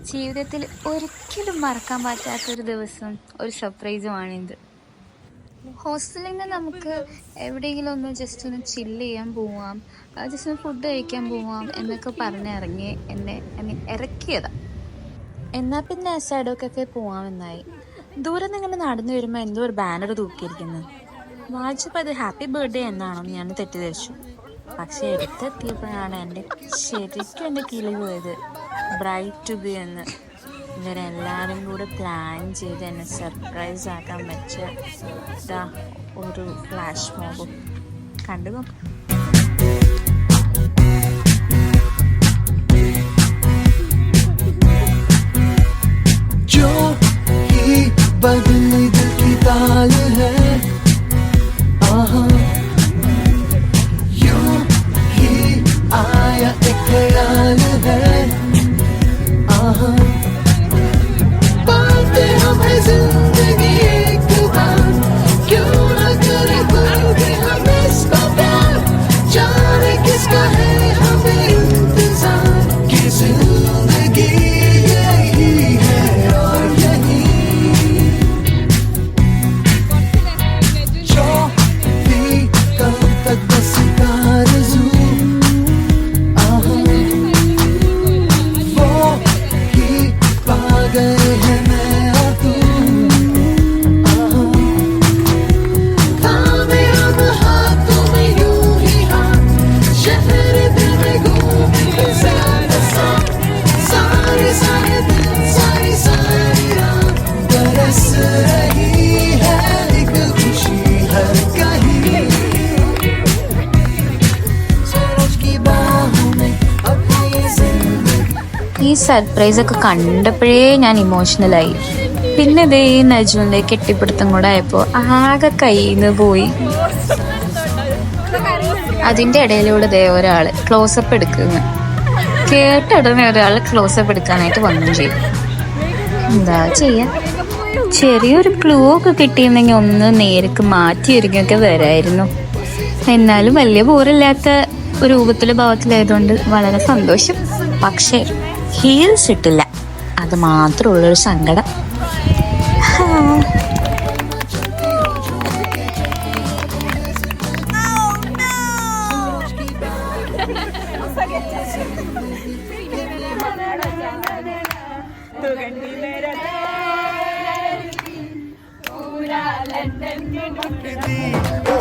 ജീവിതത്തിൽ ഒരിക്കലും മറക്കാൻ പറ്റാത്തൊരു ദിവസം, ഒരു സർപ്രൈസുമാണിത്. ഹോസ്റ്റലിൽ നിന്ന് നമുക്ക് എവിടെയെങ്കിലും ഒന്ന് ജസ്റ്റ് ഒന്ന് ചില്ല് ചെയ്യാൻ പോവാം, ജസ്റ്റ് ഒന്ന് ഫുഡ് കഴിക്കാൻ പോവാം എന്നൊക്കെ പറഞ്ഞിറങ്ങി എന്നെ ഇറക്കിയതാണ്. എന്നാൽ പിന്നെ സൈഡൊക്കെ പോവാമെന്നായി. ദൂരെ നിന്ന് ഇങ്ങനെ നടന്നു വരുമ്പോൾ എന്തോ ഒരു ബാനർ തൂക്കിയിരിക്കുന്നത് വായിച്ചപ്പോൾ അത് ഹാപ്പി ബർത്ത്ഡേ എന്നാണെന്ന് ഞാൻ തെറ്റിദ്ധരിച്ചു. പക്ഷെ എടുത്തെത്തിയപ്പോഴാണ് ശരിക്കും എൻ്റെ കിളി പോയത്. ബ്രൈറ്റ് ടു ബി എന്ന് ഇവരെല്ലാവരും കൂടെ പ്ലാൻ ചെയ്ത് എന്നെ സർപ്രൈസ് ആക്കാൻ വെച്ച ഒരു ഫ്ലാഷ് മോബും കണ്ടു നോക്കാം. बदली दिल की ताल है, यूं ही आया एक ख्याल है, पाते हमें जिंदगी एक बार, क्यों न करे कोई भी हम इसका प्यार, जाने किसका है हमें इंतजार, कि जिंदगी यही है और यही ഈ സർപ്രൈസൊക്കെ കണ്ടപ്പോഴേ ഞാൻ ഇമോഷണലായി. പിന്നെ ഇതേ ഈ നജുവിൻ്റെ കെട്ടിപ്പിടുത്തം കൂടെ ആയപ്പോൾ ആകെ കയ്യിൽ നിന്ന് പോയി. അതിൻ്റെ ഇടയിലൂടെ ദേ ഒരാൾ ക്ലോസപ്പ് എടുക്കുന്നു. കേട്ടിടനെ ഒരാൾ ക്ലോസപ്പ് എടുക്കാനായിട്ട് വന്നു ചെയ്യും. എന്താ ചെയ്യാൻ, ചെറിയൊരു ക്ലൂ ഒക്കെ കിട്ടിയിരുന്നെങ്കിൽ ഒന്ന് നേർക്ക് മാറ്റി ഒരുങ്ങൊക്കെ വരായിരുന്നു. എന്നാലും വലിയ ബോറില്ലാത്ത രൂപത്തിലെ ഭാവത്തിലായതുകൊണ്ട് വളരെ സന്തോഷം. പക്ഷേ ഹീൽസ് ഇട്ടില്ല, അത് മാത്രമുള്ളൊരു സങ്കടം.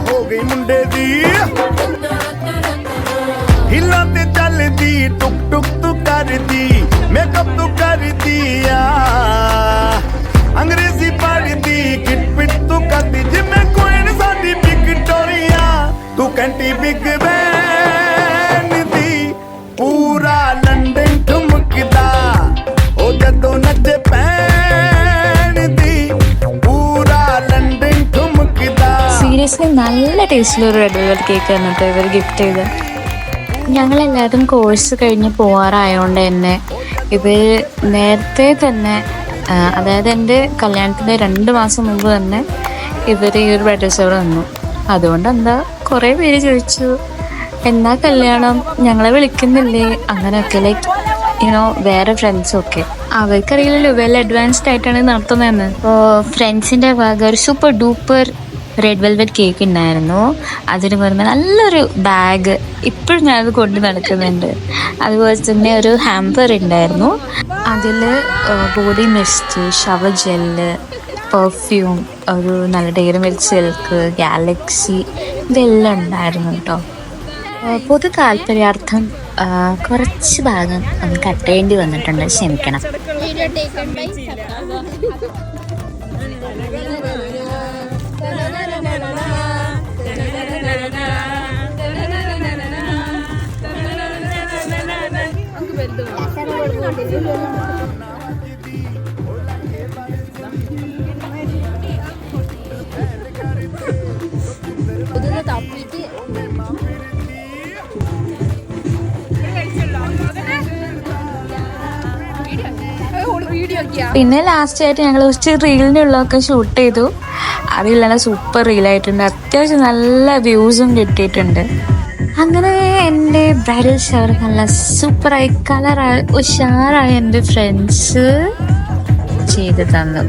हो गई मुंडे दी हिला ते चलदी, टुक टुक तू करदी, मेकअप तू करदी, अंग्रेजी पढ़दी, किट पिट तू करदी, जिम्मे कोइन साडी विक्टोरिया, तू कैंटी बिग बैन दी, पूरा लंदन ठुमकदा, ओ जदों नचे पैन दी, पूरा लंदन ठुमकदा. സീരിയസ്ലി നല്ല ടേസ്റ്റിലൊരു റെഡ് വെൽവെറ്റ് കേക്ക് എന്നിട്ട് ഇവർ ഗിഫ്റ്റ് ചെയ്ത്. ഞങ്ങളെല്ലാവരും കോഴ്സ് കഴിഞ്ഞ് പോകാറായതുകൊണ്ട് തന്നെ ഇവർ നേരത്തെ തന്നെ, അതായത് എൻ്റെ കല്യാണത്തിൻ്റെ 2 മാസം മുമ്പ് തന്നെ ഇവർ ഈ ഒരു ബർത്ത്ഡേ ഷവർ വന്നു. അതുകൊണ്ട് എന്താ കുറേ പേര് ചോദിച്ചു എന്നാ കല്യാണം, ഞങ്ങളെ വിളിക്കുന്നില്ലേ, അങ്ങനെയൊക്കെ ലൈക്ക് വേറെ ഫ്രണ്ട്സൊക്കെ. അവർക്കറിയില്ലല്ലോ വെൽ അഡ്വാൻസ്ഡ് ആയിട്ടാണ് നടത്തുന്നതെന്ന്. അപ്പോൾ ഫ്രണ്ട്സിൻ്റെ ഭാഗം ഒരു super duper red velvet cake ഉണ്ടായിരുന്നു. അതിന് പുറമെ നല്ലൊരു ബാഗ്, ഇപ്പോഴും ഞാനത് കൊണ്ട് നടക്കുന്നുണ്ട്. അതുപോലെ തന്നെ ഒരു ഹാമ്പർ ഉണ്ടായിരുന്നു. അതിൽ body mist, shower gel, perfume, ഒരു നല്ല ഡെയറി മിൽക്ക് സിൽക്ക്, ഗാലക്സി, ഇതെല്ലാം ഉണ്ടായിരുന്നു കേട്ടോ. പൊതു താല്പര്യാർത്ഥം കുറച്ച് ഭാഗം ഒന്ന് കട്ട് ചെയ്യേണ്ടി വന്നിട്ടുണ്ട്, ക്ഷമിക്കണം. പിന്നെ ലാസ്റ്റ് ആയിട്ട് ഞങ്ങൾ കുറച്ച് റീലിൻ്റെ ഉള്ളതൊക്കെ ഷൂട്ട് ചെയ്തു. അതില്ലാതെ സൂപ്പർ റീലായിട്ടുണ്ട്. അത്യാവശ്യം നല്ല വ്യൂസും കിട്ടിയിട്ടുണ്ട്. അങ്ങനെ എൻ്റെ ബ്രൈഡൽ ഷവർ നല്ല സൂപ്പറായി കളറായി ഉഷാറായി എൻ്റെ ഫ്രണ്ട്സ് ചെയ്ത് തന്നു.